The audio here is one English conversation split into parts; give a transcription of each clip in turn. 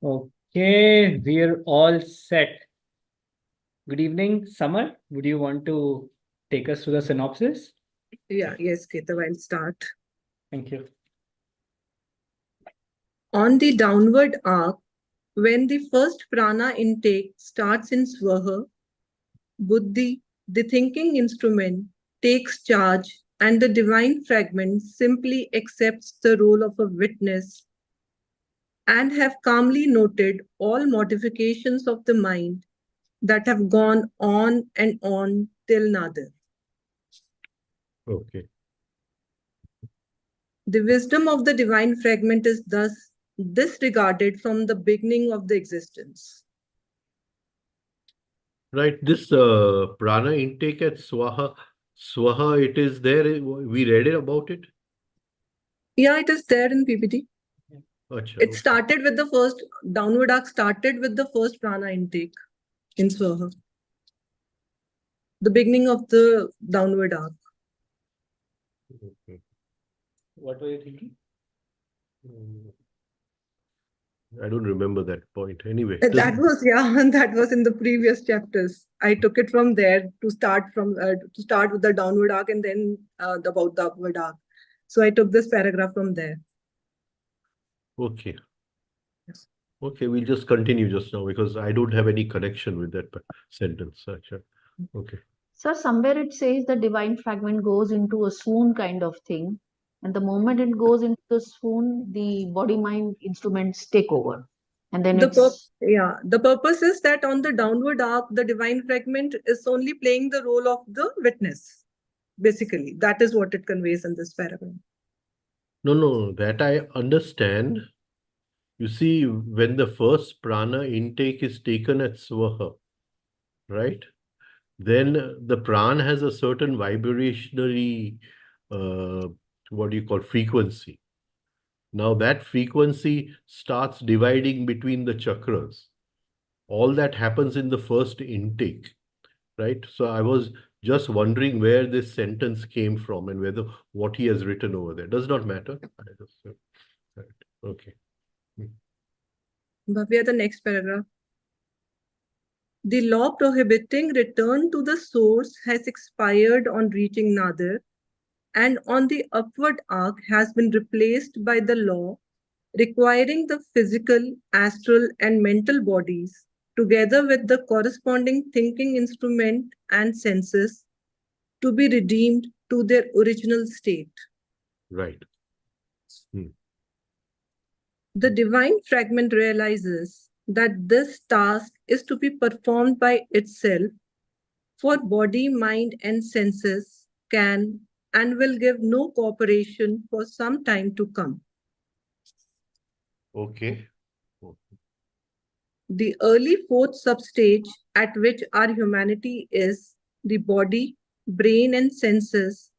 Okay, we're all set. Good evening, Summer. Would you want to take us through the synopsis? Yes, Ketava, I'll start. Thank you. On the downward arc, when the first prana intake starts in Swaha, Buddhi, the thinking instrument, takes charge and the divine fragment simply accepts the role of a witness and have calmly noted all modifications of the mind that have gone on and on till Nadir. Okay. The wisdom of the divine fragment is thus disregarded from the beginning of the existence. Right. This prana intake at Swaha, it is there. We read it about it. Yeah, it is there in PPT. Achha, It okay. started with the first downward arc, started with the first prana intake in Swaha. The beginning of the downward arc. Okay. What were you thinking? I don't remember that point. Anyway, That was in the previous chapters. I took it from there to start with the downward arc and then about the upward arc. So I took this paragraph from there. Okay. Yes. Okay, we'll just continue just now because I don't have any connection with that sentence. Achha. Okay. Sir, somewhere it says the divine fragment goes into a swoon kind of thing. And the moment it goes into the swoon, the body-mind instruments take over. And then The purpose is that on the downward arc, the divine fragment is only playing the role of the witness. Basically, that is what it conveys in this paragraph. No, that I understand. You see, when the first prana intake is taken at Swaha, right? Then the pran has a certain vibrationary, what do you call, frequency. Now that frequency starts dividing between the chakras. All that happens in the first intake, right? So I was just wondering where this sentence came from and whether what he has written over there. Does not matter. Okay. Bhavya, the next paragraph. The law prohibiting return to the source has expired on reaching Nadir, and on the upward arc has been replaced by the law requiring the physical, astral, and mental bodies, together with the corresponding thinking instrument and senses, to be redeemed to their original state. Right. The divine fragment realizes that this task is to be performed by itself, for body, mind, and senses can and will give no cooperation for some time to come. Okay. The early fourth substage at which our humanity is, the body, brain, and senses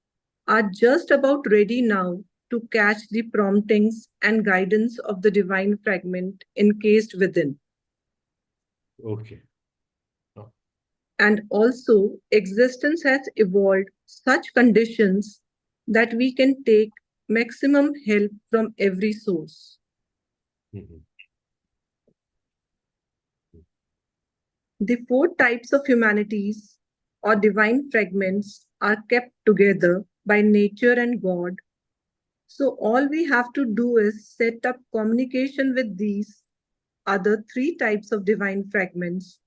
are just about ready now to catch the promptings and guidance of the divine fragment encased within. Okay. And also, existence has evolved such conditions that we can take maximum help from every source. Mhm. The four types of humanities or divine fragments are kept together by nature and God. So all we have to do is set up communication with these other three types of divine fragments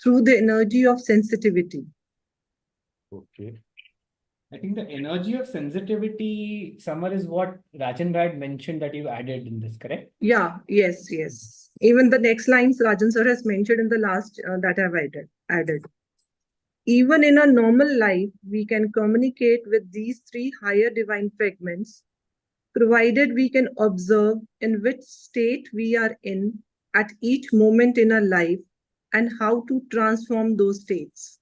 through the energy of sensitivity. Okay. I think the energy of sensitivity, Summer, is what Rajen had mentioned that you added in this, correct? Yes. Even the next lines Rajan sir has mentioned in the last that I've added. Even in a normal life, we can communicate with these three higher divine fragments, provided we can observe in which state we are in at each moment in our life and how to transform those states.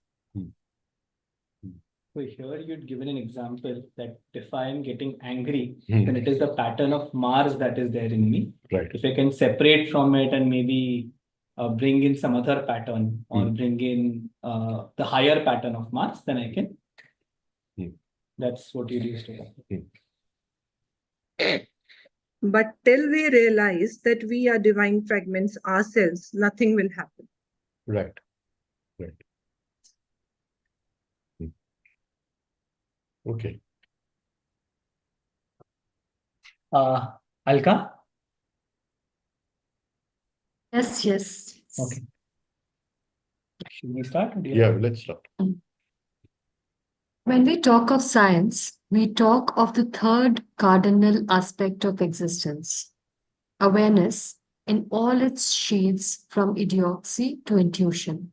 So here you'd given an example that if I am getting angry, then it is the pattern of Mars that is there in me. Right. If I can separate from it and maybe bring in some other pattern or bring in the higher pattern of Mars, then I can. That's what you used to say. But till we realize that we are divine fragments ourselves, nothing will happen. Right. Right. Okay. Alka? Yes, yes. Okay. Should we start? Or do you Yeah, have- let's start. When we talk of science, we talk of the third cardinal aspect of existence, awareness in all its shades from idiocracy to intuition.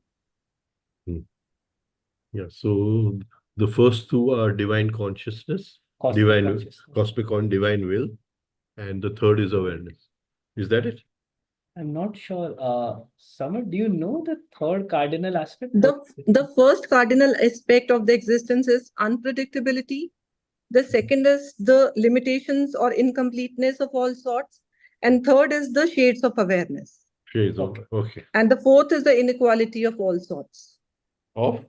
Yeah. So the first two are divine consciousness, Cosmic divine consciousness. cosmic on divine will, and the third is awareness. Is that it? I'm not sure. Summer, do you know the third cardinal aspect? The first cardinal aspect of the existence is unpredictability. The second is the limitations or incompleteness of all sorts. And third is the shades of awareness. Shades of Okay. okay. And the fourth is the inequality of all sorts. Of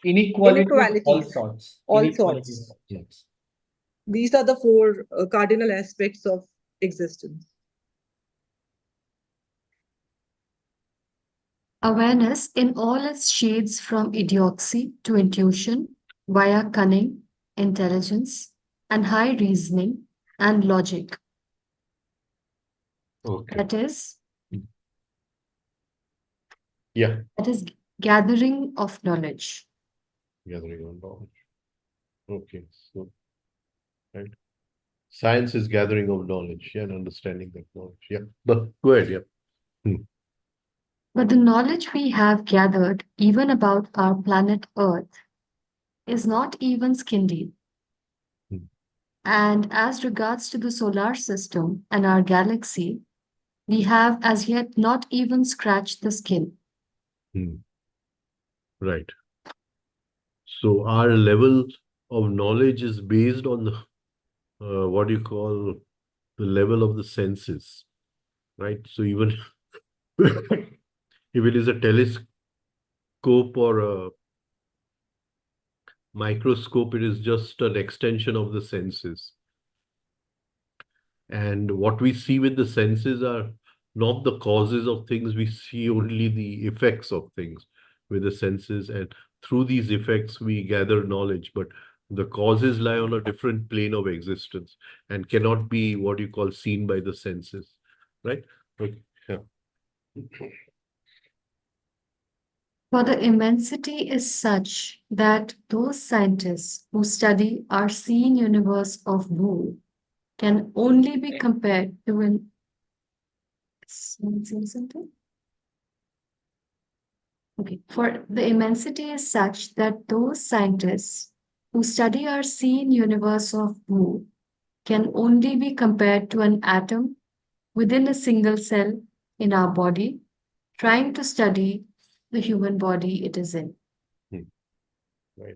Inequality of all Inequalities. sorts. All Inequality sorts. of all sorts. These are the four cardinal aspects of existence. Awareness in all its shades from idiocracy to intuition via cunning, intelligence, and high reasoning and logic. okay. That is Yeah. gathering of knowledge. Gathering of knowledge. Okay. So right. Science is gathering of knowledge, yeah, and understanding that knowledge. Yeah. But go ahead, yeah. But the knowledge we have gathered, even about our planet Earth, is not even skin deep. Hmm. And as regards to the solar system and our galaxy, we have as yet not even scratched the skin. Right. So our level of knowledge is based on the what do you call the level of the senses, right? So even if it is a telescope or a microscope, it is just an extension of the senses. And what we see with the senses are not the causes of things, we see only the effects of things with the senses. And through these effects, we gather knowledge. But the causes lie on a different plane of existence and cannot be what you call seen by the senses, right? Okay. Yeah. For the immensity is such that those scientists who study our seen universe of Boo can only be compared to an something. Okay, for the immensity is such that those scientists who study our seen universe of Boo can only be compared to an atom within a single cell in our body, trying to study the human body it is in. Right.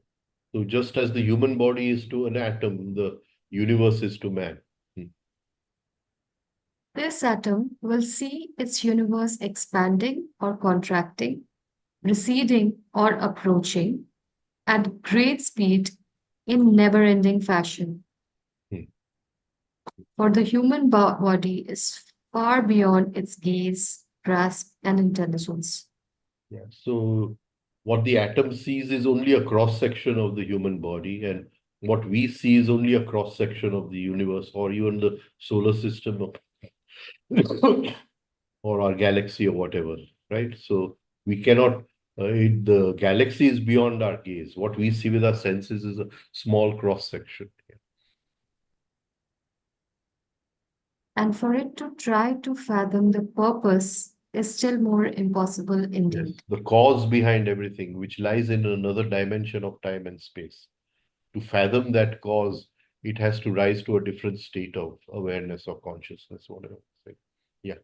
So just as the human body is to an atom, the universe is to man. This atom will see its universe expanding or contracting, receding or approaching at great speed in never ending fashion. Hmm. For the human body is far beyond its gaze, grasp, and intelligence. Yeah. So what the atom sees is only a cross section of the human body, and what we see is only a cross section of the universe or even the solar system or our galaxy or whatever, right? So we cannot, the galaxy is beyond our gaze. What we see with our senses is a small cross section. And for it to try to fathom the purpose is still more impossible Yes, indeed. the cause behind everything, which lies in another dimension of time and space. To fathom that cause, it has to rise to a different state of awareness or consciousness, whatever. Yeah.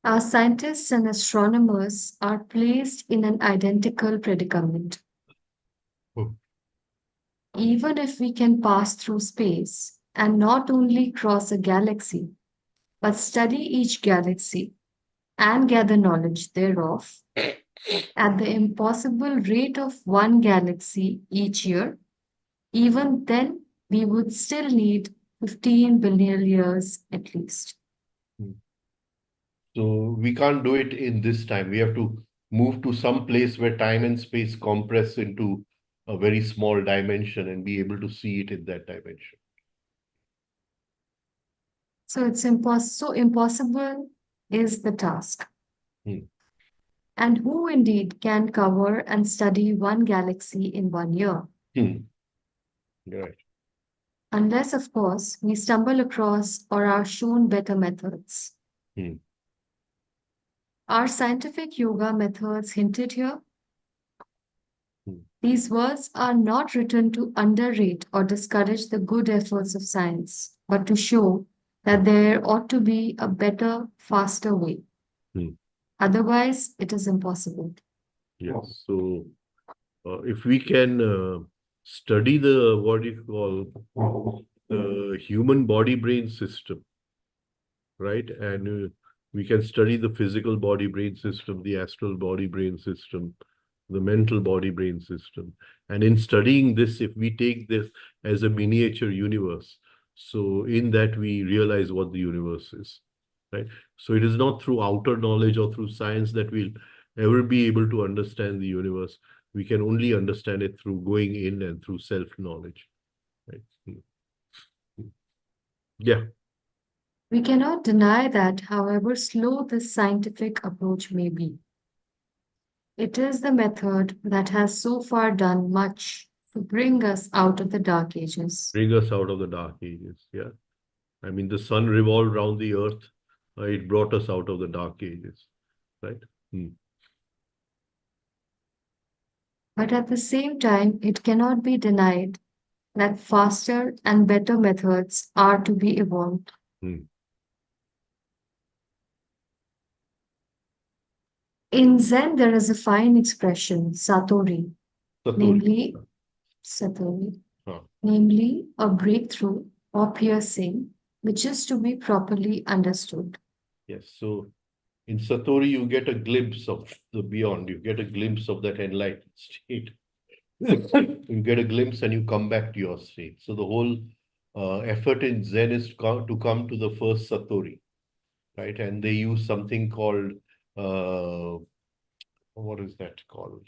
Our scientists and astronomers are placed in an identical predicament. Hmm. Even if we can pass through space and not only cross a galaxy, but study each galaxy and gather knowledge thereof at the impossible rate of one galaxy each year, even then we would still need 15 billion years at least. So we can't do it in this time. We have to move to some place where time and space compress into a very small dimension and be able to see it in that dimension. So it's so impossible is the task. Hmm. And who indeed can cover and study one galaxy in 1 year? Right. Unless, of course, we stumble across or are shown better methods. Hmm. Are scientific yoga methods hinted here? These words are not written to underrate or discourage the good efforts of science, but to show that there ought to be a better, faster way. Hmm. Otherwise, it is impossible. Yes. So if we can study the what you call the human body-brain system, right? And we can study the physical body-brain system, the astral body-brain system, the mental body-brain system. And in studying this, if we take this as a miniature universe, so in that we realize what the universe is, right? So it is not through outer knowledge or through science that we'll ever be able to understand the universe. We can only understand it through going in and through self-knowledge, right? Yeah. We cannot deny that, however slow this scientific approach may be. It is the method that has so far done much to bring us out of the Dark Ages. Bring us out of the dark ages. Yeah. I mean, the sun revolved around the earth. It brought us out of the dark ages, right? But at the same time, it cannot be denied that faster and better methods are to be evolved. In Zen, there is a fine expression, Satori, namely, Satori, namely a breakthrough or piercing, which is to be properly understood. Yes. So in Satori, you get a glimpse of the beyond. You get a glimpse of that enlightened state. You get a glimpse and you come back to your state. So the whole effort in Zen is to come to the first Satori, right? And they use something called, what is that called?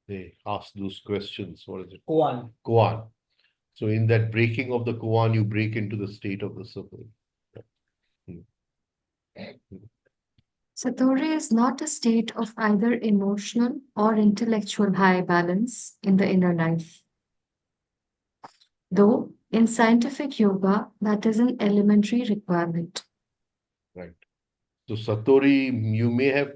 They ask those questions. What is it? Koan. Koan. So in that breaking of the koan, you break into the state of the Satori. Satori is not a state of either emotional or intellectual high balance in the inner life. Though in scientific yoga, that is an elementary requirement. Right. So Satori, you may have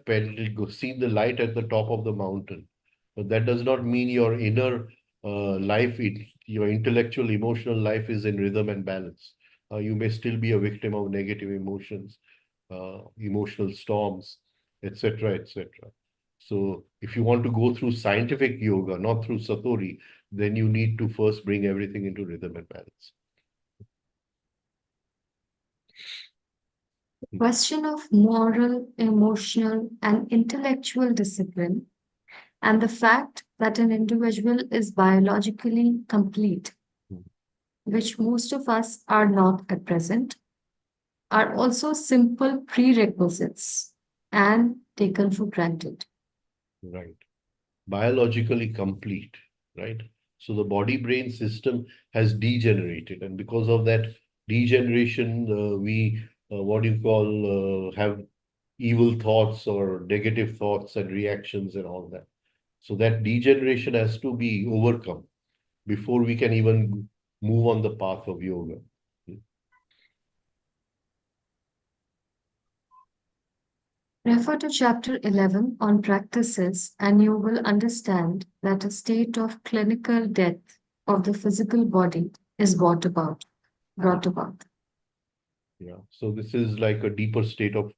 seen the light at the top of the mountain, but that does not mean your inner life, your intellectual, emotional life is in rhythm and balance. You may still be a victim of negative emotions, emotional storms, etc., etc. So if you want to go through scientific yoga, not through Satori, then you need to first bring everything into rhythm and balance. The question of moral, emotional, and intellectual discipline, and the fact that an individual is biologically complete, which most of us are not at present, are also simple prerequisites and taken for granted. Right. Biologically complete, right? So the body-brain system has degenerated, and because of that degeneration, we what you call have evil thoughts or negative thoughts and reactions and all that. So that degeneration has to be overcome before we can even move on the path of yoga. Refer to chapter 11 on practices, and you will understand that a state of clinical death of the physical body is brought about. Yeah. So this is like a deeper state of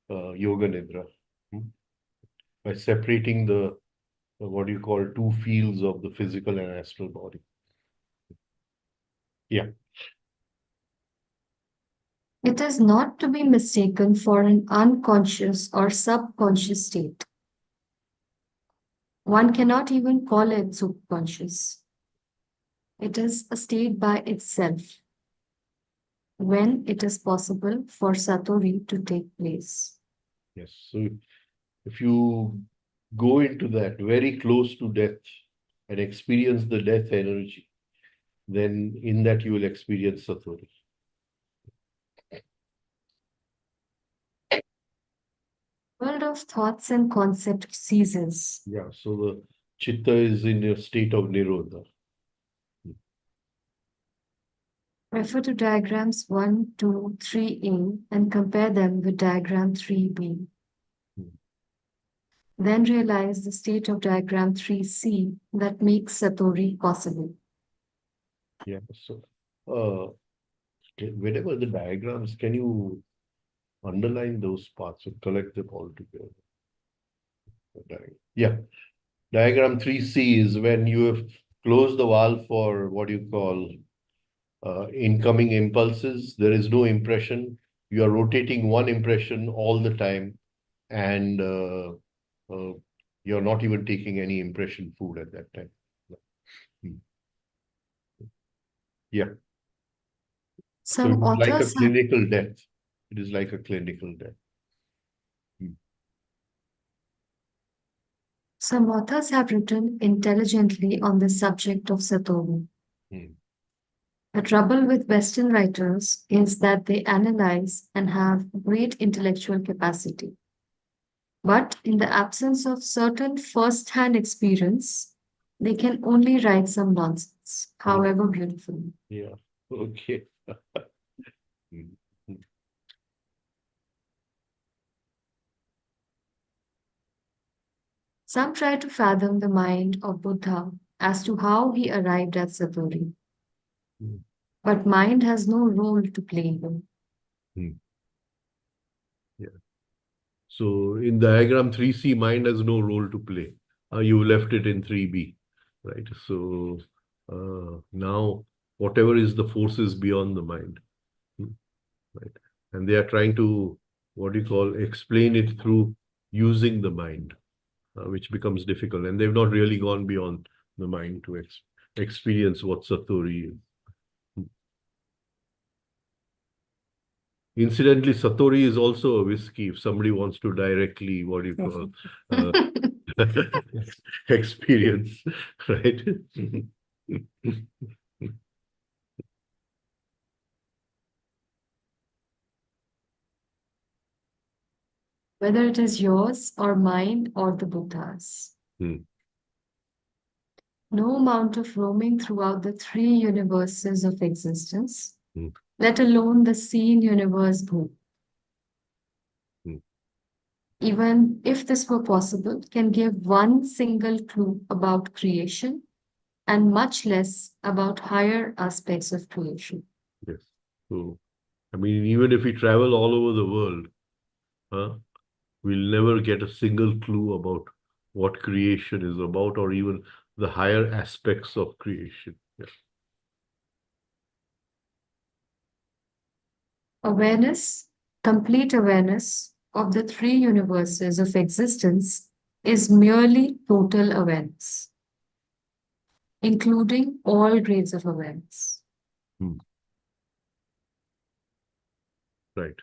yoga nidra. By separating the what do you call two fields of the physical and astral body. Yeah. It is not to be mistaken for an unconscious or subconscious state. One cannot even call it subconscious. It is a state by itself. when it is possible for Satori to take place. Yes. So if you go into that very close to death and experience the death energy, then in that you will experience Satori. World of thoughts and concept ceases. Yeah. So the chitta is in a state of nirodha. Refer to diagrams 1, 2, 3A and compare them with diagram 3B. Then realize the state of diagram 3C that makes Satori possible. Yeah. So whenever the diagrams, can you underline those parts and collect them all together? Yeah. Diagram 3C is when you have closed the valve for what you call incoming impulses. There is no impression. You are rotating one impression all the time, and you're not even taking any impression food at that time. Yeah. So Some it's like a authors have clinical death. It is like a clinical death. Some authors have written intelligently on the subject of Satori. Hmm. The trouble with Western writers is that they analyze and have great intellectual capacity. But in the absence of certain first-hand experience, they can only write some nonsense, however beautiful. Yeah. Okay. Some try to fathom the mind of Buddha as to how he arrived at Satori. But mind has no role to play here. Yeah. So in diagram 3C, mind has no role to play. You left it in 3B, right? So now whatever is the forces beyond the mind, right? And they are trying to, what do you call, explain it through using the mind, which becomes difficult. And they've not really gone beyond the mind to experience what Satori is. Incidentally, Satori is also a whiskey if somebody wants to directly, what do you call, experience, right? Whether it is yours or mine or the Buddha's. No amount of roaming throughout the three universes of existence, let alone the seen universe Bhu. Even if this were possible, can give one single clue about creation and much less about higher aspects of creation. Yes. So, I mean, even if we travel all over the world, we'll never get a single clue about what creation is about or even the higher aspects of creation. Yeah. Awareness, complete awareness of the three universes of existence is merely total awareness, including all grades of awareness. Right.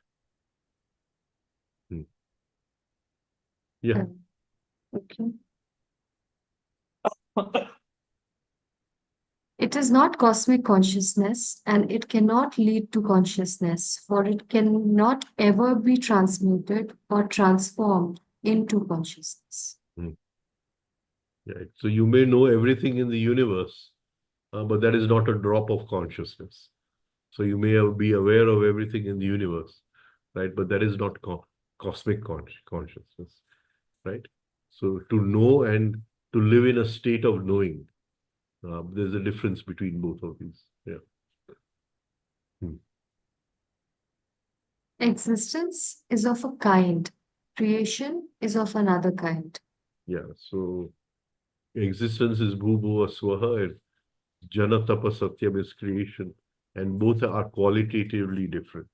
Yeah. Okay. It is not cosmic consciousness and it cannot lead to consciousness, for it cannot ever be transmuted or transformed into consciousness. Right. So you may know everything in the universe, but that is not a drop of consciousness. So you may be aware of everything in the universe, right? But that is not cosmic consciousness, right? So to know and to live in a state of knowing, there's a difference between both of these. Yeah. Existence is of a kind, creation is of another kind. Yeah. So existence is Bhubhuva Swaha and Jana Tapa Satyam is creation, and both are qualitatively different.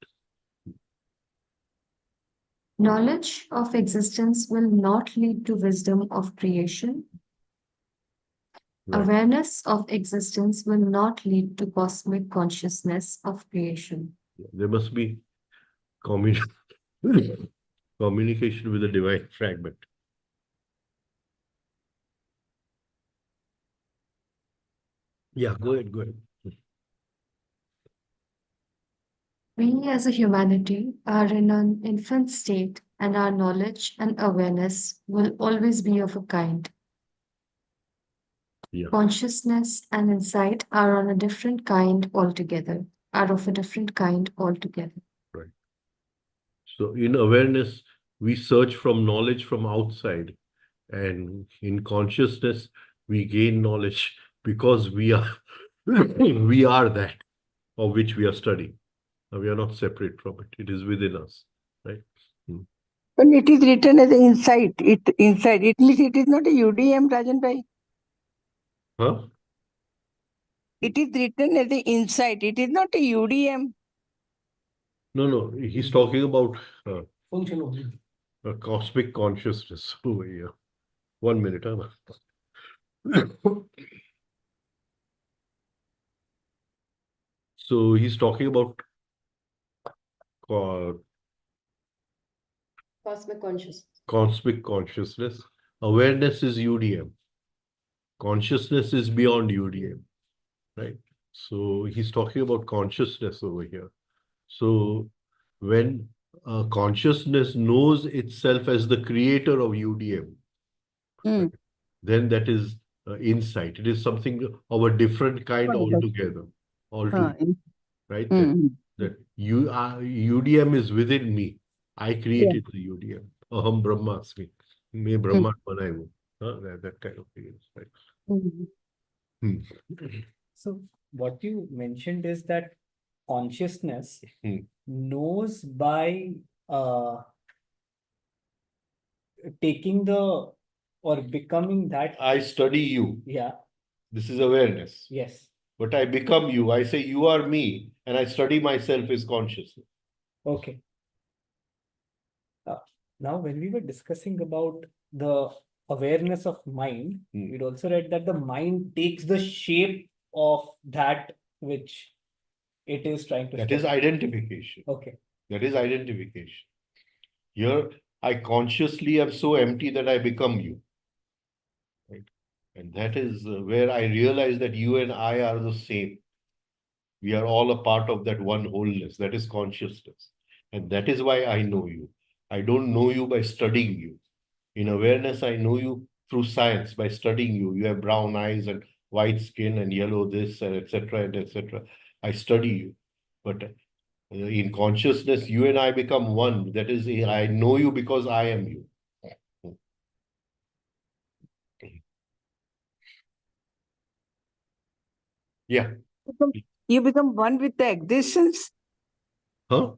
Knowledge of existence will not lead to wisdom of creation. Right. Awareness of existence will not lead to cosmic consciousness of creation. There must be commun communication with the divine fragment. Yeah, go ahead, go ahead. We as a humanity are in an infant state, and our knowledge and awareness will always be of a kind. Yeah. Consciousness and insight are on a different kind altogether, are of a different kind altogether. Right. So in awareness, we search from knowledge from outside, and in consciousness, we gain knowledge because we are we are that of which we are studying. We are not separate from it. It is within us, right? When it is written as an insight, it means it is not a UDM, Rajan Bhai. Huh? It is written as an insight. It is not a UDM. No. He's talking about a cosmic consciousness over here. 1 minute, huh? So he's talking about Cosmic consciousness. cosmic consciousness. Awareness is UDM. Consciousness is beyond UDM, right? So he's talking about consciousness over here. So when consciousness knows itself as the creator of UDM, Mm. then that is insight. It is something of a different kind altogether. Right? That you are UDM is within me. I created the UDM. Aham Brahmasmi. Me Brahman banayu. That kind of thing. Right? So what you mentioned is that consciousness knows by taking the or becoming that. I study you. Yeah. This is awareness. Yes. But I become you. I say you are me, and I study myself as consciousness. Okay. Now, when we were discussing about the awareness of mind, we'd also read that the mind takes the shape of that which it is trying to. That is identification. Okay. That is identification. Here, I consciously am so empty that I become you. Right? And that is where I realize that you and I are the same. We are all a part of that one wholeness. That is consciousness. And that is why I know you. I don't know you by studying you. In awareness, I know you through science, by studying you. You have brown eyes and white skin and yellow this and etc. and etc. I study you. But in consciousness, you and I become one. That is, I know you because I am you. Yeah. You become one with the existence. Huh?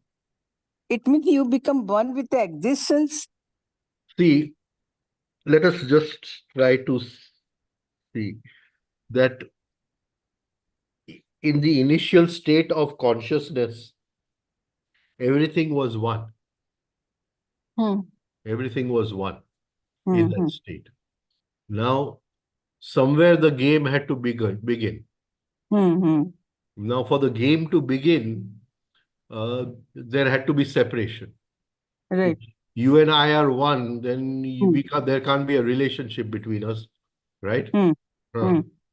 It means you become one with the existence. See, let us just try to see that in the initial state of consciousness, everything was one. Everything was one in that state. Now, somewhere the game had to begin. Now, for the game to begin, there had to be separation. Right. If you and I are one, then there can't be a relationship between us, right?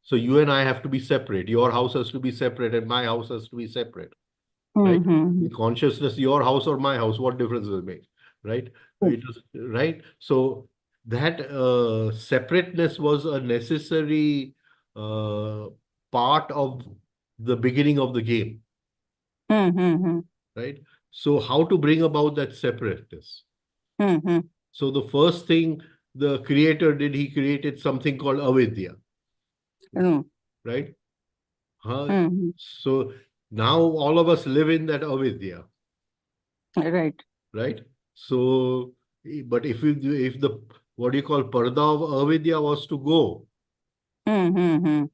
So you and I have to be separate. Your house has to be separate and my house has to be separate. Right? In consciousness, your house or my house, what difference does it make? Right? Right? So that separateness was a necessary part of the beginning of the game. Right? So how to bring about that separateness? So the first thing the creator did, he created something called avidya. Right? So now all of us live in that avidya. Right. Right? So, but if the what do you call parda of avidya was to go, then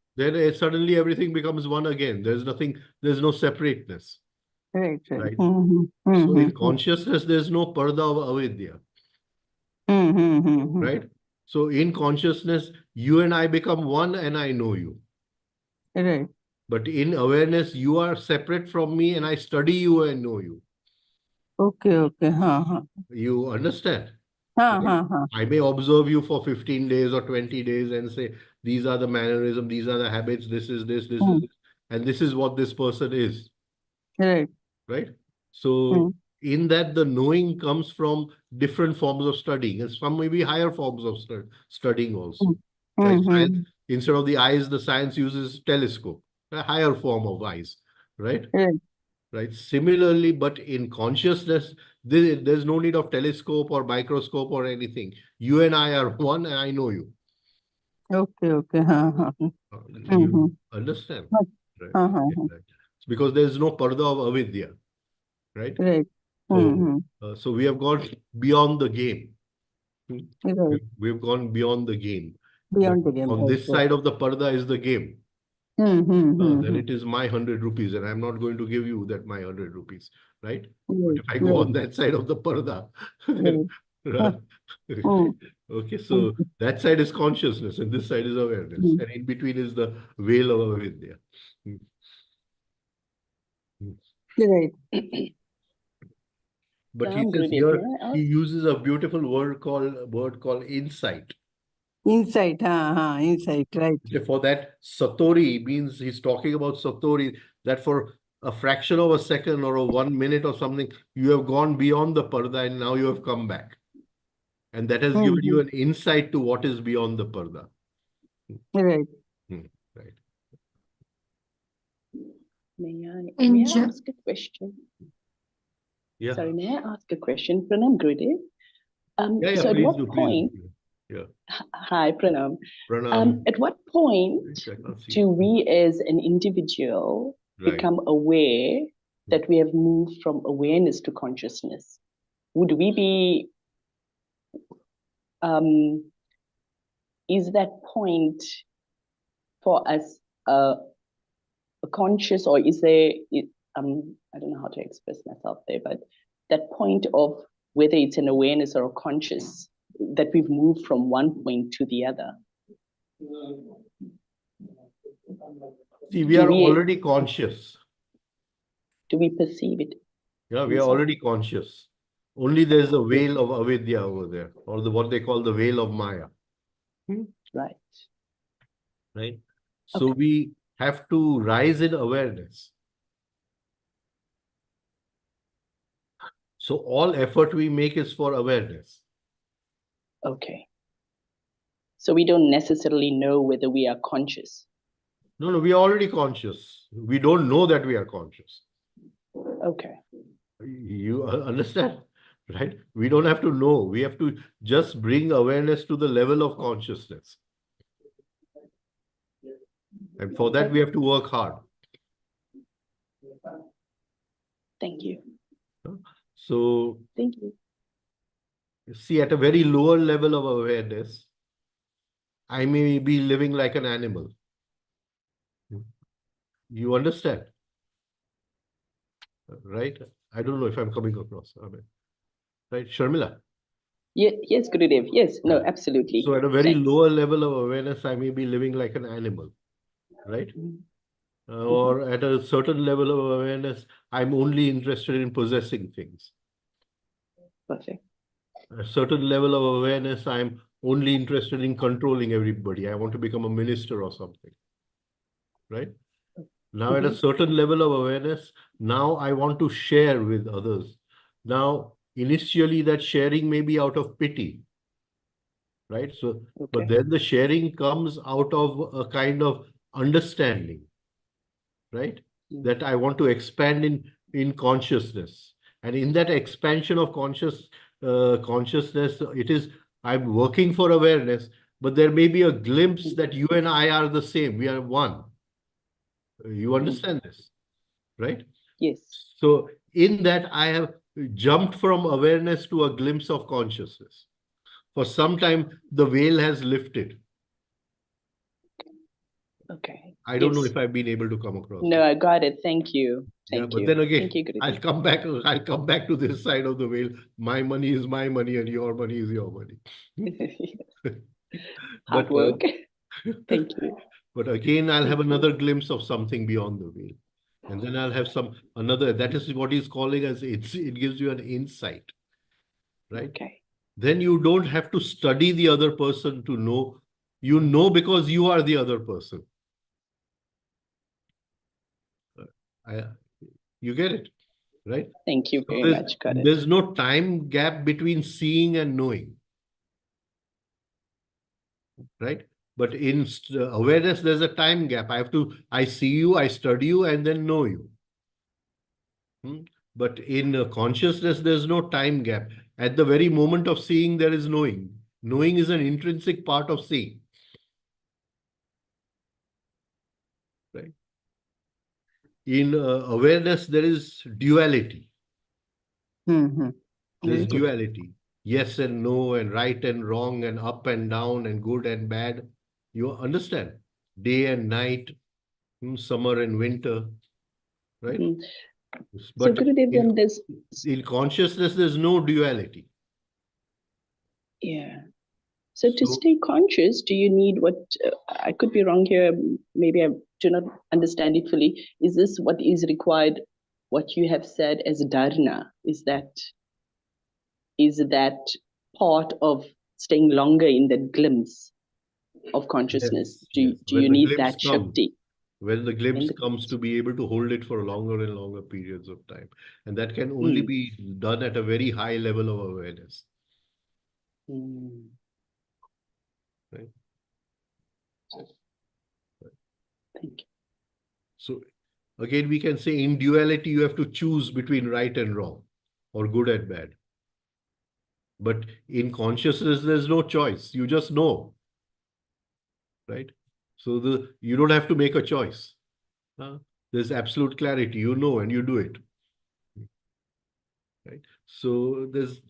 suddenly everything becomes one again. There's no separateness. Right. Right? So in consciousness, there's no parda of avidya. Right? So in consciousness, you and I become one and I know you. Right. But in awareness, you are separate from me and I study you and know you. Okay, okay. You understand? Right? I may observe you for 15 days or 20 days and say, these are the mannerisms, these are the habits, this is this, this is this, and this is what this person is. Right. Right? So in that, the knowing comes from different forms of studying, and some may be higher forms of studying also. Right? Science, instead of the eyes, the science uses telescope, a higher form of eyes. Right? Right. Similarly, but in consciousness, there's no need of telescope or microscope or anything. You and I are one, and I know you. Okay, okay. You understand? Right. Right. Because there's no parda of avidya. Right? Right. So we have gone beyond the game. Right. We've gone beyond the game. Beyond the game. On this side of the parda is the game. Then it is my 100 rupees, and I'm not going to give you that my 100 rupees, right? But if I go on that side of the parda, then, okay, so that side is consciousness, and this side is awareness, and in between is the veil of avidya. Right. But he says here, he uses a beautiful word called insight. Insight, insight, right. For that, Satori means he's talking about Satori, that for a fraction of a second or a 1 minute or something, you have gone beyond the parda and now you have come back. And that has given you an insight to what is beyond the parda. Right. Right. May I ask a question? Yeah. Sorry, may I ask a question? Pranam Gurudev. Yeah, so at please what do, point? please do. Yeah. Hi, Pranam. Pranam. At what point do we as an individual become aware that we have moved from awareness to consciousness? Would we be, is that point for us a conscious, or is there, I don't know how to express myself there, but that point of whether it's an awareness or a conscious, that we've moved from one point to the other? See, we are already conscious. Do we perceive it? Yeah, we are already conscious. Only there's a veil of avidya over there, or what they call the veil of Maya. Right. Right. So we have to rise in awareness. So all effort we make is for awareness. Okay. So we don't necessarily know whether we are conscious. No, we are already conscious. We don't know that we are conscious. Okay. You understand, right? We don't have to know. We have to just bring awareness to the level of consciousness. And for that, we have to work hard. Thank you. So, thank you. See, at a very lower level of awareness, I may be living like an animal. You understand? Right? I don't know if I'm coming across. Right, Sharmila? Yes, Gurudev. Yes, no, absolutely. So at a very lower level of awareness, I may be living like an animal, right? Or at a certain level of awareness, I'm only interested in possessing things. Perfect. A certain level of awareness, I'm only interested in controlling everybody. I want to become a minister or something, right? Now, at a certain level of awareness, now I want to share with others. Now, initially, that sharing may be out of pity, right? So, but then the sharing comes out of a kind of understanding, right? That I want to expand in consciousness. And in that expansion of consciousness, it is, I'm working for awareness, but there may be a glimpse that you and I are the same. We are one. You understand this, right? Yes. So in that, I have jumped from awareness to a glimpse of consciousness. For some time, the veil has lifted. Okay. I don't know if I've been able to come across. No, I got it. Thank you. Thank you. But then again, Thank you, I'll come back to this side of the veil. My money is my money and your money is your money. Hard work. Thank you. But again, I'll have another glimpse of something beyond the veil. And then I'll have another, that is what he's calling as, it gives you an insight, right? Okay. Then you don't have to study the other person to know. You know because you are the other person. You get it, right? Thank you So very much. Got it. there's no time gap between seeing and knowing, right? But in awareness, there's a time gap. I see you, I study you, and then know you. But in consciousness, there's no time gap. At the very moment of seeing, there is knowing. Knowing is an intrinsic part of seeing. Right? In awareness, there is duality. Mm-hmm. There's Very good. duality. Yes and no, and right and wrong, and up and down, and good and bad. You understand? Day and night, summer and winter, right? Mm. So But Gurudev, then there's in consciousness, there's no duality. yeah. So to So stay conscious, do you need what I could be wrong here? Maybe I do not understand it fully. Is this what is required? What you have said as dharma, is that part of staying longer in that glimpse of consciousness? yes. Do When you the need glimpse that comes, shakti? when the glimpse comes, to be able to hold it for longer and longer periods of time. And that can only be done at a very high level of awareness. Right? Thank you. So again, we can say in duality, you have to choose between right and wrong or good and bad. But in consciousness, there's no choice. You just know. Right? So you don't have to make a choice. There's absolute clarity. You know and you do it. Right? So this is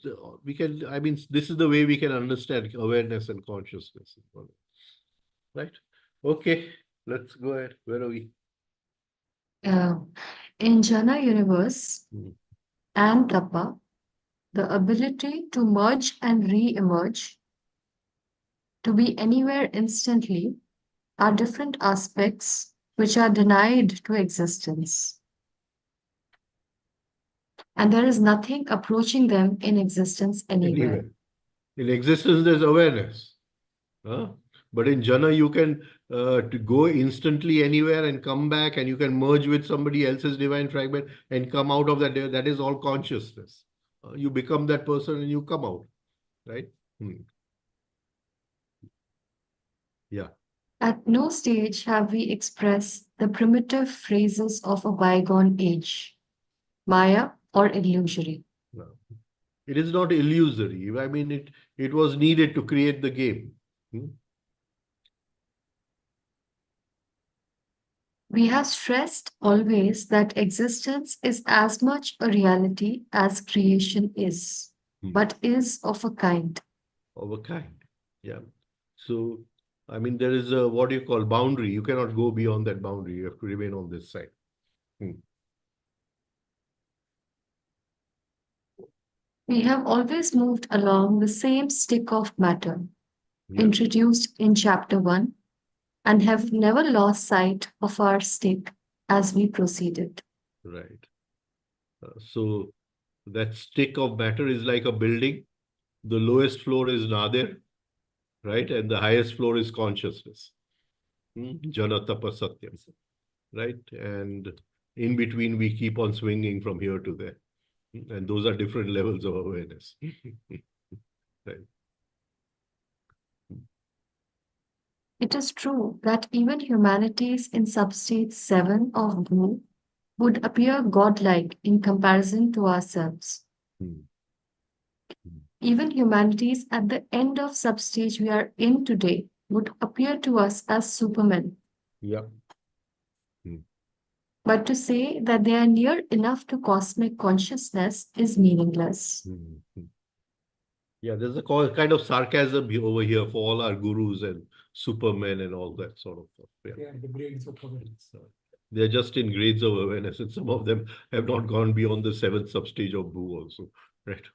the way we can understand awareness and consciousness. Right? Okay, let's go ahead. Where are we? In Jana universe Hmm. and Tapa, the ability to merge and re-emerge, to be anywhere instantly, are different aspects which are denied to existence. And there is nothing approaching them in existence anywhere. In existence, there's awareness. But in jhana, you can to go instantly anywhere and come back, and you can merge with somebody else's divine fragment and come out of that. That is all consciousness. You become that person and you come out, right? Yeah. At no stage have we expressed the primitive phrases of a bygone age, Maya or illusory. No. It is not illusory. I mean, it was needed to create the game. We have stressed always that existence is as much a reality as creation is, but is of a kind. Of a kind. Yeah. So, I mean, there is a what you call boundary. You cannot go beyond that boundary. You have to remain on this side. We have always moved along the same stick of matter, Yeah. introduced in chapter 1, and have never lost sight of our stick as we proceeded. Right. So that stick of matter is like a building. The lowest floor is nadir, right? And the highest floor is consciousness. Jana tapa satyam. Right? And in between, we keep on swinging from here to there. And those are different levels of awareness. Right. It is true that even humanities in substate 7 of Bhu would appear godlike in comparison to ourselves. Even humanities at the end of substage we are in today would appear to us as supermen. Yeah. But to say that they are near enough to cosmic consciousness is meaningless. Yeah, there's a kind of sarcasm over here for all our gurus and supermen and all that sort of stuff. Yeah, the grades of awareness. They're just in grades of awareness, and some of them have not gone beyond the 7th substage of Bhu also. Right.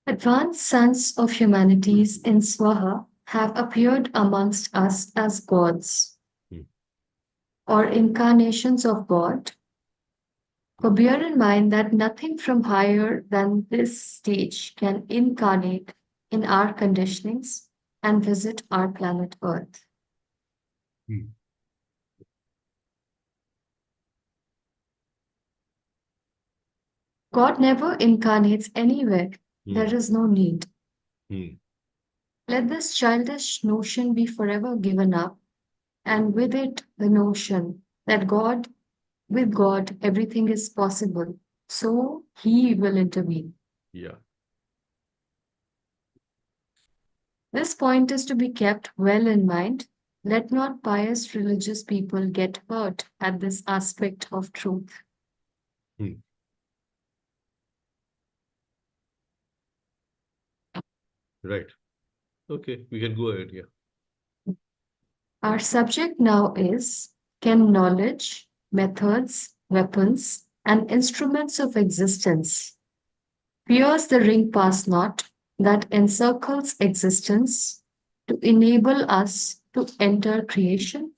Advanced sons of humanities in Swaha have appeared amongst us as gods Hmm. or incarnations of God. For bear in mind that nothing from higher than this stage can incarnate in our conditionings and visit our planet Earth. Hmm. God never incarnates anywhere. Hmm. There is no need. Hmm. Let this childish notion be forever given up, and with it the notion that with God, everything is possible. So He will intervene. Yeah. This point is to be kept well in mind. Let not pious religious people get hurt at this aspect of truth. Hmm. Right. Okay, we can go ahead. Yeah. Our subject now is, can knowledge, methods, weapons, and instruments of existence pierce the ring pass knot that encircles existence to enable us to enter creation?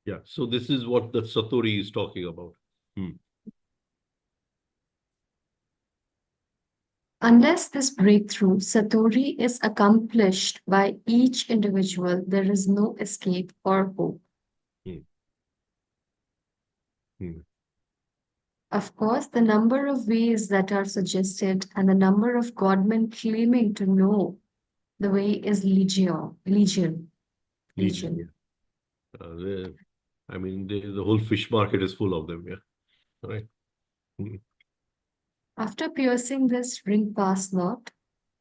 Yeah. So this is what the Satori is talking about. Hmm. Unless this breakthrough, Satori, is accomplished by each individual, there is no escape or hope. Hmm. Hmm. Of course, the number of ways that are suggested and the number of godmen claiming to know the way is legion. Legion. Legion. Yeah. I mean, the whole fish market is full of them. Yeah. Right. Hmm. After piercing this ring pass knot,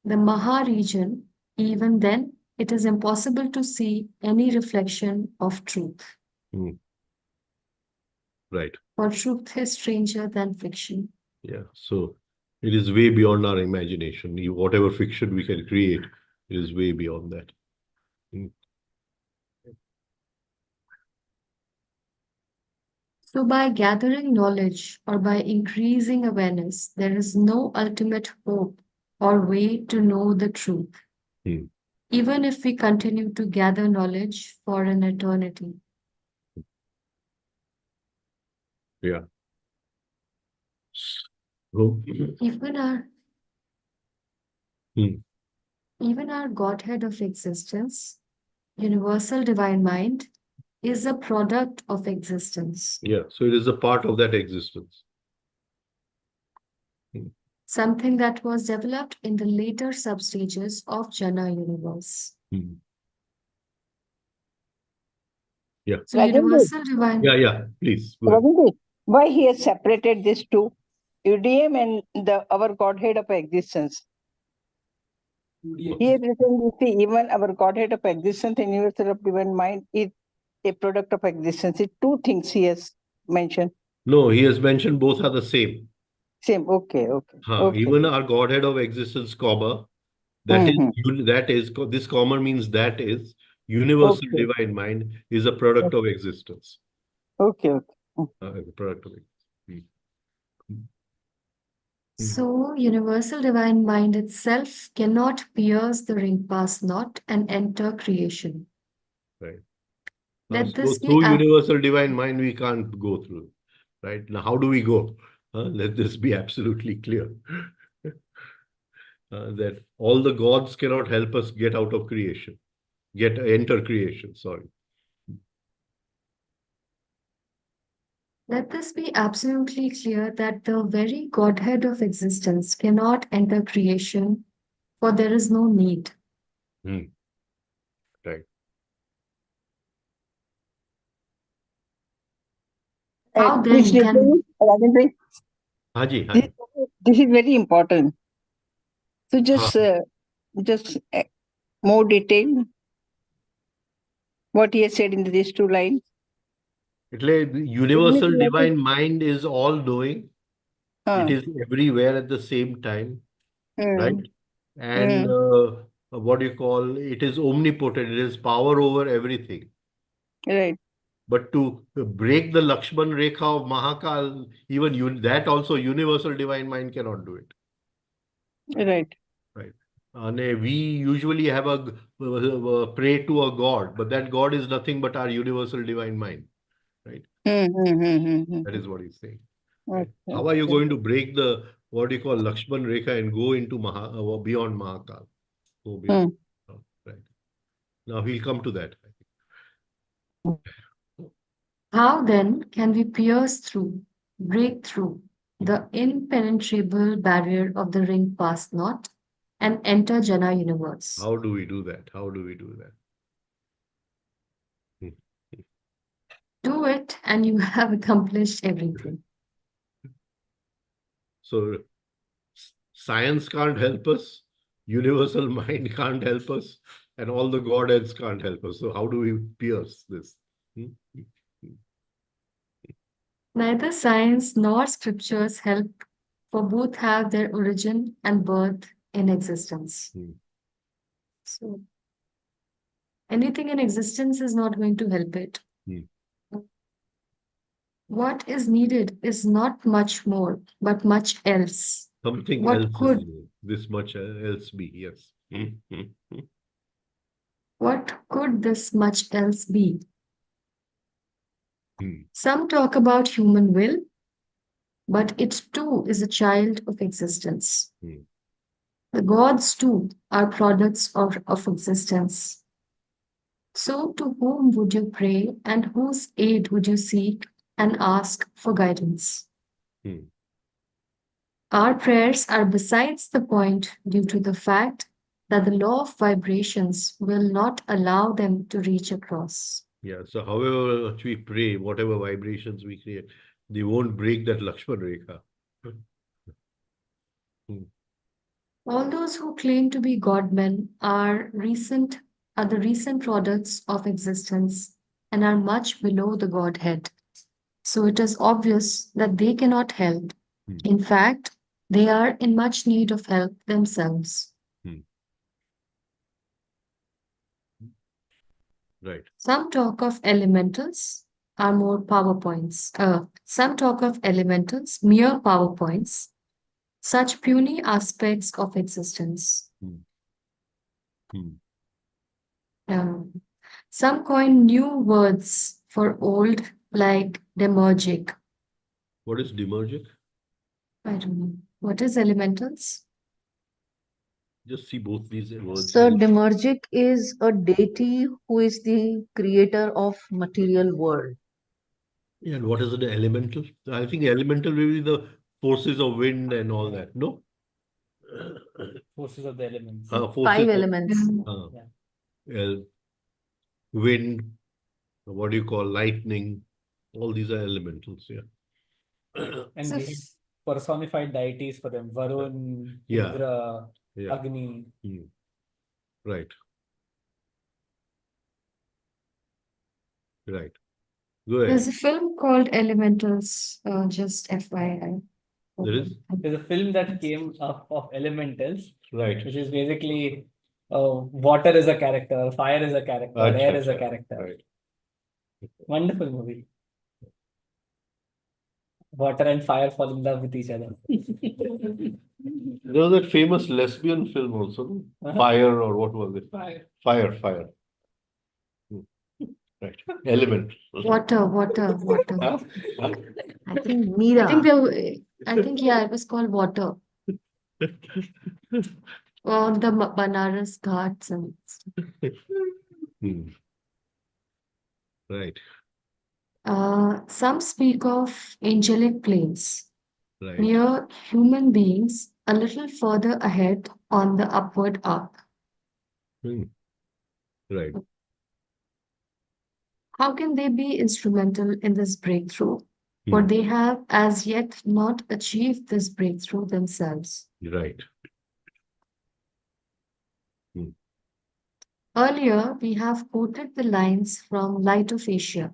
the Maha region, even then, it is impossible to see any reflection of truth. Hmm. Right. For truth is stranger than fiction. Yeah. So it is way beyond our imagination. Whatever fiction we can create, it is way beyond that. Hmm. So, by gathering knowledge or by increasing awareness, there is no ultimate hope or way to know the truth, Hmm. even if we continue to gather knowledge for an eternity. Yeah. So, Even our, hmm. even our Godhead of existence, universal divine mind, is a product of existence, Yeah. So it is a part of that existence. Hmm. something that was developed in the later substages of Jana universe. Hmm. Yeah. So, Rajenji, universal divine. Yeah. Please go ahead. Rajenji, why he has separated these two, UDM and our Godhead of existence? He has written, you see, even our Godhead of existence and universal of divine mind is a product of existence. It's two things he has mentioned. No, he has mentioned both are the same. Same. Okay. Even our Godhead of existence, comma, Mm-hmm. this comma means that is universal Okay. divine mind is a product of existence. Okay. A product of existence. Hmm. So, universal divine mind itself cannot pierce the ring pass knot and enter creation. Right. Let So this be through universal divine mind, we can't go through. Right. Now, how do we go? Let this be absolutely clear. That all the gods cannot help us get out of creation, enter creation. Sorry. let this be absolutely clear that the very Godhead of existence cannot enter creation, for there is no need. Hmm. Right. How Please then can listen, Rajenji. Haji. This is very important. So हाँ. just more detail what he has said in these two lines. એટલે universal divine mind is all knowing. It is everywhere at the same time, right? And what do you call it is omnipotent. It has power over everything. Right. But to break the Lakshman Rekha of Mahakal, even that also universal divine mind cannot do it. Right. Right. And we usually have pray to a god, but that god is nothing but our universal divine mind. Right. That is what he's saying. Right. How are you going to break the what you call Lakshman Rekha and go into beyond Mahakal? Go beyond. Right. Now he'll come to that. How then can we pierce through, break through the impenetrable barrier of the ring past not and enter Jana universe? How do we do that? How do we do that? Do it and you have accomplished everything. So science can't help us, universal mind can't help us, and all the godheads can't help us. So how do we pierce this? Neither science nor scriptures help, for both have their origin and birth in existence. So anything in existence is not going to help it. What is needed is not much more, but much else. Something What else could is needed. This much else be, yes. What could this much else be? Some talk about human will, but it too is a child of existence. The gods too are products of existence. So to whom would you pray and whose aid would you seek and ask for guidance? Our prayers are besides the point due to the fact that the law of vibrations will not allow them to reach across. Yeah, so however much we pray, whatever vibrations we create, they won't break that Lakshman Rekha. All those who claim to be godmen are the recent products of existence and are much below the Godhead. So it is obvious that they cannot help. In fact, they are in much need of help themselves. Right. Some talk of elementals are more PowerPoints. Some talk of elementals, mere PowerPoints, such puny aspects of existence. Some coin new words for old, like demergic. What is demergic? I don't know. What is elementals? Just see both these words. So Demergic is a deity who is the creator of material world. Yeah, and what is an elemental? I think elemental will be the forces of wind and all that. No? Forces of the elements. Five elements. Wind, what do you call lightning? All these are elementals, yeah. And we have personified deities for them. Varun, Indra, Agni. Right. Right. Go ahead. There's a film called Elementals, just FYI. There's a film that came up of elementals, right, which is basically water is a character, fire is a character, air is a character. Right. Wonderful movie. Water and fire fall in love with each other. There was that famous lesbian film also, Fire, or what was it? Fire. Right. Element. Water. I think Meera. I think it was called Water. Or the Banaras Ghats and stuff. Right. Some speak of angelic planes, Right. near human beings a little further ahead on the upward arc. Right. How can they be instrumental in this breakthrough? For they have as yet not achieved this breakthrough themselves. Right. Earlier, we have quoted the lines from Light of Asia.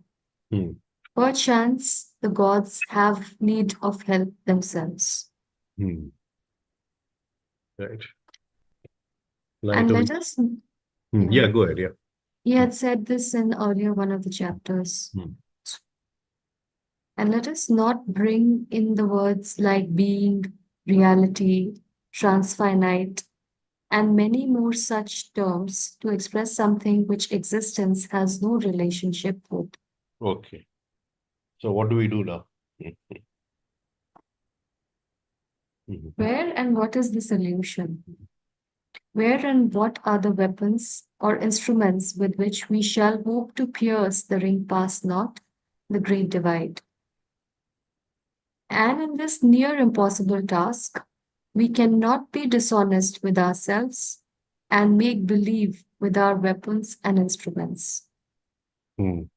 Perchance the gods have need of help themselves. Right. And let us. Yeah, go ahead. Yeah. He had said this in earlier one of the chapters. And let us not bring in the words like being, reality, transfinite, and many more such terms to express something which existence has no relationship with. Okay. So what do we do now? Where and what is the solution? Where and what are the weapons or instruments with which we shall hope to pierce the ring past not, the great divide? And in this near impossible task, we cannot be dishonest with ourselves and make believe with our weapons and instruments. Only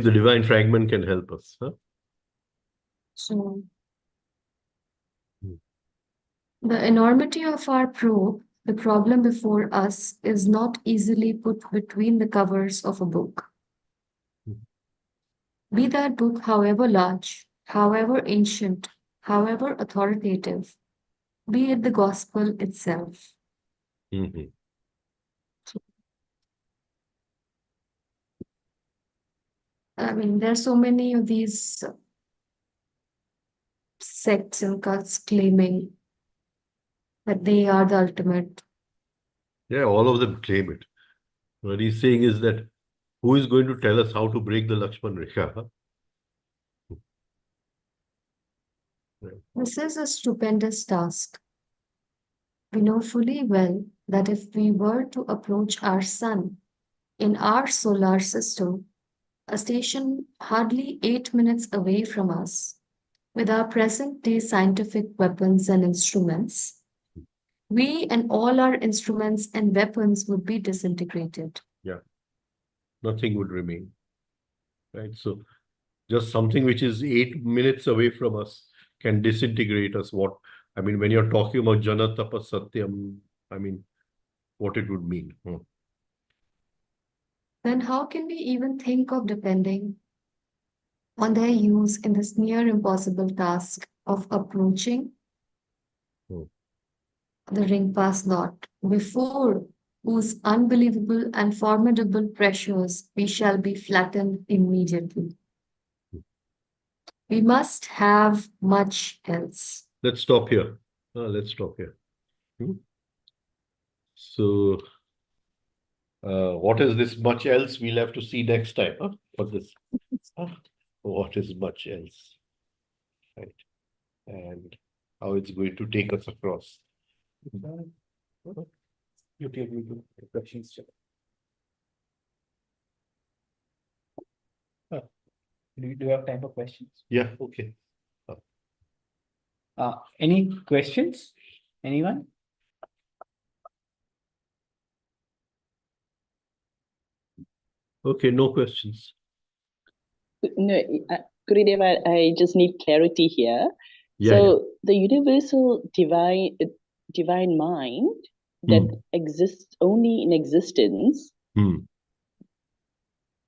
the divine fragment can help us. Huh? So, the enormity of our probe, the problem before us, is not easily put between the covers of a book. Be that book however large, however ancient, however authoritative, be it the gospel itself. I mean, there are so many of these sects and cults claiming that they are the ultimate. Yeah, all of them claim it. What he's saying is that who is going to tell us how to break the Lakshman Rekha? This is a stupendous task. We know fully well that if we were to approach our sun in our solar system, a station hardly 8 minutes away from us, with our present day scientific weapons and instruments, we and all our instruments and weapons would be disintegrated. Yeah. Nothing would remain. Right. So just something which is 8 minutes away from us can disintegrate us. What I mean, when you're talking about Jana Tapa Satyam, I mean, what it would mean. Then how can we even think of depending on their use in this near impossible task of approaching the ring past not, before whose unbelievable and formidable pressures we shall be flattened immediately? We must have much else. Let's stop here. Let's stop here. So, what is this much else? We'll have to see next time. For this. What is much else? Right. And how it's going to take us across. YouTube questions. Do you have time for questions? Yeah, okay. Any questions? Anyone? Okay, no questions. No, Gurudev, I just need clarity here. Yeah, So the universal divine mind that exists only in existence,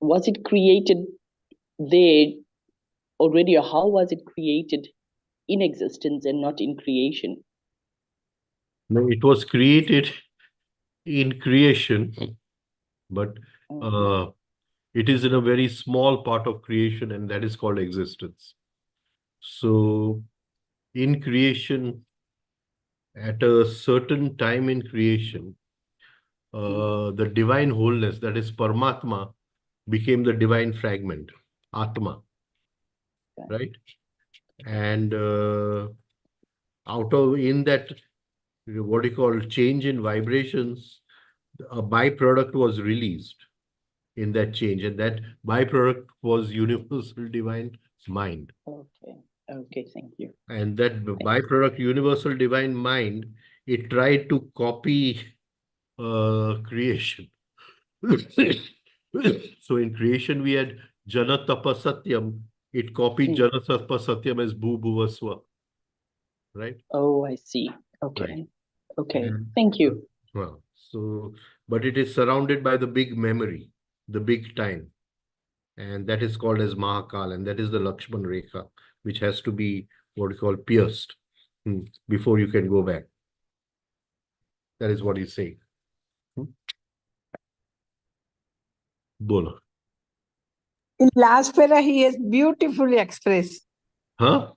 was it created there already, or how was it created in existence and not in creation? No, it was created in creation, but it is in a very small part of creation, and that is called existence. So in creation, at a certain time in creation, the divine wholeness, that is Paramatma, became the divine fragment, Atma, right? And out of in that, what you call change in vibrations, a byproduct was released in that change, and that byproduct was universal divine mind. Okay, thank you. And that byproduct, universal divine mind, it tried to copy creation. So in creation, we had Jana Tapa Satyam. It copied Jana Tapa Satyam as Bhu Bhuva Swa. Right? Oh, I see. Okay. Right. Okay. Thank you. Well, so, but it is surrounded by the big memory, the big time. And that is called as Mahakal. And that is the Lakshman Rekha, which has to be what we call pierced before you can go back. That is what he's saying. Bola. In last para, he has beautifully expressed. Huh?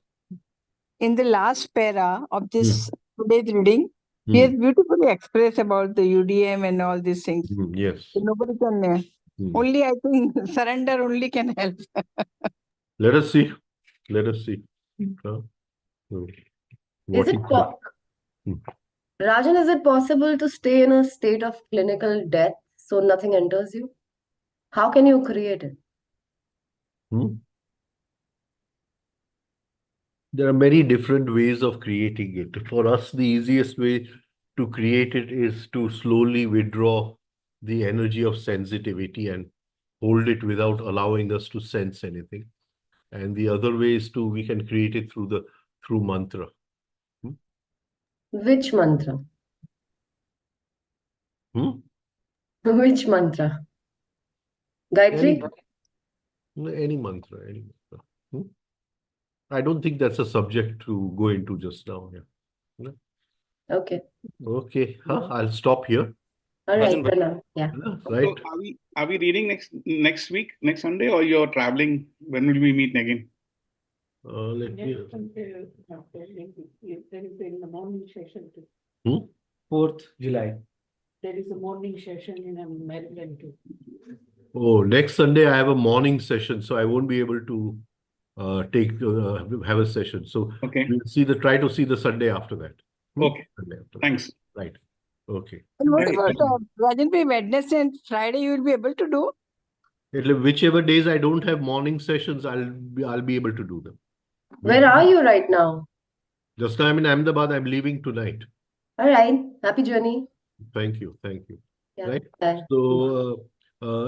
in the last para of this today's reading, he Hmm. has beautifully expressed about the UDM and all these things. Yes. Nobody can, Hmm. only I think surrender only can help. Let us see. Let us see. What Is he it said. Rajan, is it possible to stay in a state of clinical death so nothing enters you? How can you create it? There are many different ways of creating it. For us, the easiest way to create it is to slowly withdraw the energy of sensitivity and hold it without allowing us to sense anything. And the other way is we can create it through mantra. Which mantra? Which mantra? Gayatri? Any mantra, any mantra. I don't think that's a subject to go into just now. Yeah. Okay. Okay. I'll stop here. All right, Pranam. Yeah. Right. So are we reading next week, next Sunday, or you're traveling? When will we meet again? Let me. There is in the morning session too. 4th July. There is a morning session in Maryland too. Oh, next Sunday I have a morning session, so I won't be able to have a session. So Okay. we'll try to see the Sunday after that. Okay. Sunday after that. Thanks. Right. Okay. And what about Rajan Bhai, Wednesday and Friday you will be able to do? Whichever days I don't have morning sessions, I'll be able to do them. Where are you right now? Just now I'm in Ahmedabad. I'm leaving tonight. All right. Happy journey. Thank you. Thank you. Yeah. Right. Bye. So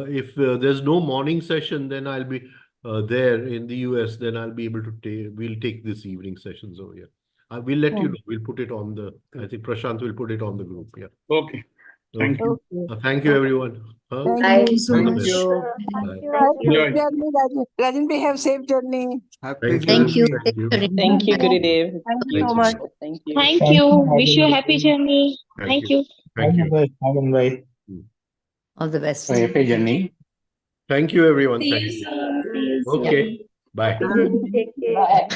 if there's no morning session, then I'll be there in the US. Then I'll be able to we'll take this evening sessions over here. We'll let you know. We'll put it on I think Prashant will put it on the group. Yeah. Okay. Thank you. Thank you, everyone. Thank you so much. Rajan Bhai, have safe journey. Thank you. Thank you, Gurudev. Thank You you so too. much. Thank you. Thank you. Wish you a happy journey. Thank you. Thank you. All the best. Happy journey. Thank you, everyone. See Thank you you. soon. See you soon. Okay. Bye. Take care. Bye.